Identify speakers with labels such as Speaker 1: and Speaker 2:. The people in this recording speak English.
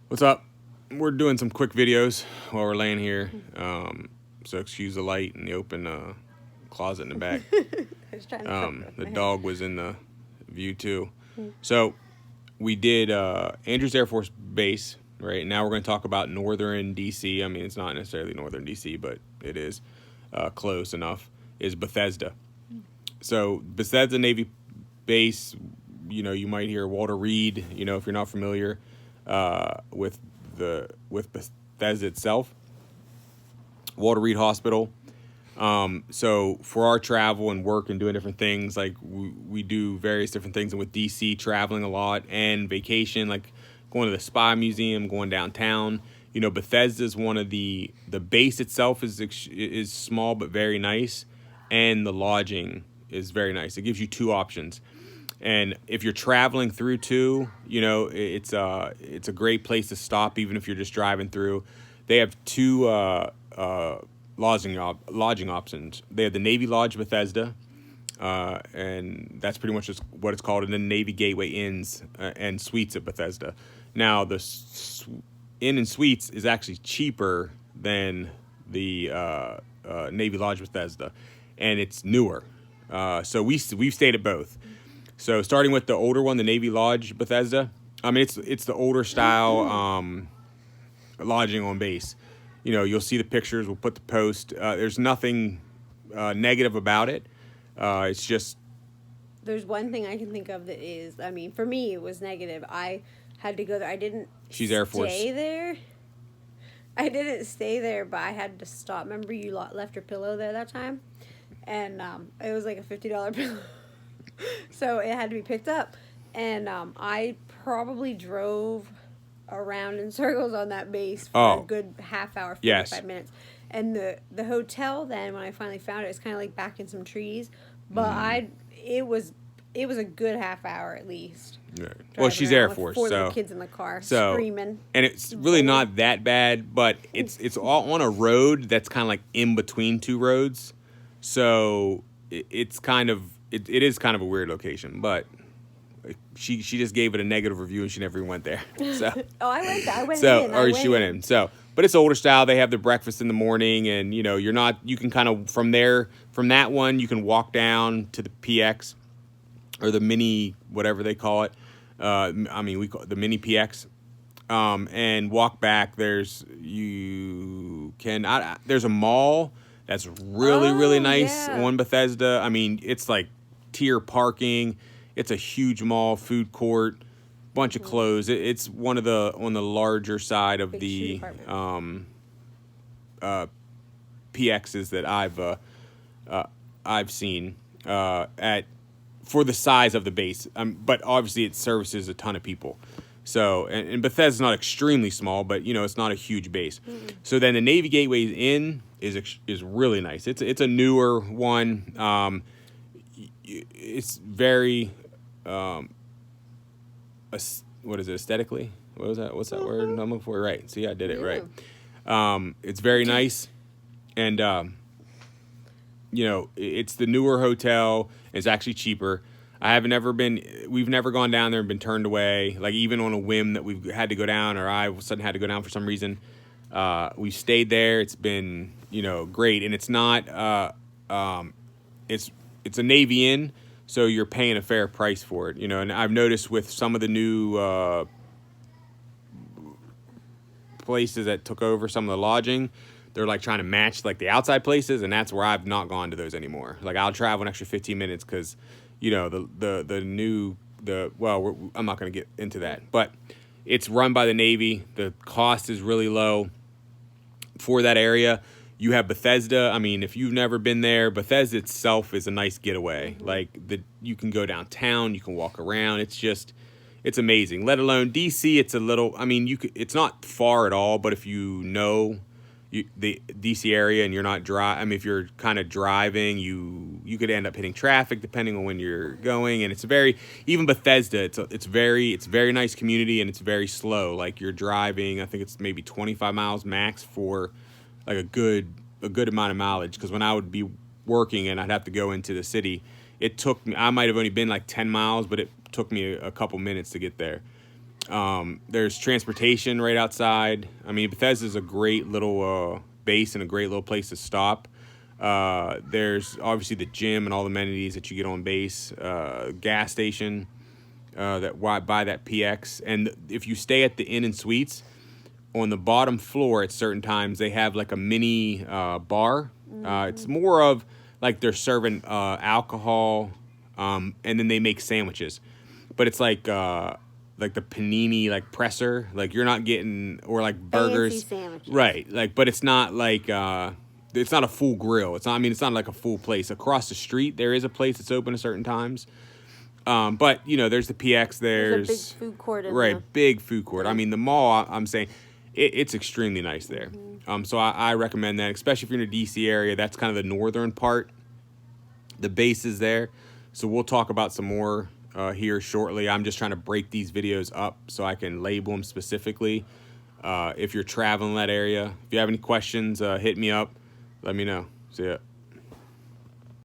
Speaker 1: What's up? We're doing some quick videos while we're laying here. So excuse the light and the open closet in the back.
Speaker 2: I was trying to cover
Speaker 1: The
Speaker 2: my
Speaker 1: dog was in the view too. So we did Andrews Air Force Base. Right now we're going to talk about northern DC. I mean, it's not necessarily northern DC, but it is close enough. Is Bethesda. So Bethesda Navy Base. You know, you might hear Walter Reed. You know, if you're not familiar with Bethesda itself, Walter Reed Hospital. So for our travel and work and doing different things, like we do various different things, and with DC traveling a lot and vacation, like going to the Spy Museum, going downtown. You know, Bethesda is one of the base itself is small but very nice, and the lodging is very nice. It gives you two options. And if you're traveling through too, you know, it's a great place to stop, even if you're just driving through. They have two lodging options. They have the Navy Lodge Bethesda, and that's pretty much just what it's called, and then Navy Gateway Inns and Suites at Bethesda. Now, the Inn and Suites is actually cheaper than the Navy Lodge Bethesda, and it's newer. So we've stayed at both. So starting with the older one, the Navy Lodge Bethesda. I mean, it's the older style lodging on base. You know, you'll see the pictures. We'll put the post. There's nothing negative about it. It's just.
Speaker 2: There's one thing I can think of that is, I mean, for me, it was negative. I had to go there. I didn't
Speaker 1: She's Air Force.
Speaker 2: stay there. I didn't stay there, but I had to stop. Remember you left your pillow there that time? And it was like a $50 pillow. So it had to be picked up. And I probably drove around in circles on that base for a good half hour, 45 minutes. And the hotel then, when I finally found it, was kind of like back in some trees. But it was a good half hour at least.
Speaker 1: Right. Well, she's Air Force,
Speaker 2: four
Speaker 1: so
Speaker 2: little kids in the car screaming.
Speaker 1: And it's really not that bad, but it's all on a road that's kind of like in between two roads. So it's kind of it is kind of a weird location, but she just gave it a negative review and she never even went there. So
Speaker 2: I went in.
Speaker 1: She went in. So, but it's older style. They have the breakfast in the morning, and you know you can kind of from that one you can walk down to the PX or the mini whatever they call it. I mean we call it the mini PX. And walk back. There's a mall that's really nice on Bethesda. I mean, it's like tier parking. It's a huge mall, food court, bunch of clothes. It's one of on the larger side of the PXs that I've seen for the size of the base. But obviously, it services a ton of people. So, and Bethesda's not extremely small, but you know it's not a huge base. So then the Navy Gateway Inn is really nice. It's a newer one. It's very what is it, aesthetically? What was that? What's that word I'm looking for? Right. See, I did it right. It's very nice, and you know it's the newer hotel. It's actually cheaper. We've never gone down there and been turned away, like even on a whim that we've had to go down or I all of a sudden had to go down for some reason. We stayed there. It's been, you know, great. And it's not, it's a Navy Inn, so you're paying a fair price for it, you know, and I've noticed with some of the new places that took over some of the lodging, they're like trying to match like the outside places, and that's where I've not gone to those anymore. Like I'll travel an extra 15 minutes because, you know, I'm not going to get into that, but it's run by the Navy. The cost is really low for that area. You have Bethesda. I mean, if you've never been there, Bethesda itself is a nice getaway. Like you can go downtown, you can walk around. It's amazing. Let alone DC. It's a little. I mean, it's not far at all. But if you know the DC area and you're not I mean, if you're kind of driving, you could end up hitting traffic depending on when you're going. And even Bethesda, it's very nice community, and it's very slow. Like you're driving, I think it's maybe 25 miles max for like a good amount of mileage. Because when I would be working and I'd have to go into the city, it took me, I might have only been like 10 miles, but it took me a couple minutes to get there. There's transportation right outside. I mean, Bethesda is a great little base and a great little place to stop. There's obviously the gym and all the amenities that you get on base. Gas station by that PX. And if you stay at the Inn and Suites, on the bottom floor at certain times, they have like a mini bar. It's more of like they're serving alcohol, and then they make sandwiches. But it's like the panini like presser. Like you're not getting, or like burgers.
Speaker 2: Fancy sandwiches.
Speaker 1: Right. Like, but it's not like it's not a full grill. It's not. I mean, it's not like a full place. Across the street, there is a place that's open at certain times. But you know, there's the PX. There's
Speaker 2: a big food court in
Speaker 1: right,
Speaker 2: there.
Speaker 1: big food court. I mean, the mall. I'm saying it's extremely nice there. So I recommend that, especially if you're in the DC area. That's kind of the northern part. The base is there. So we'll talk about some more here shortly. I'm just trying to break these videos up so I can label them specifically. If you're traveling that area, if you have any questions, hit me up. Let me know. See ya.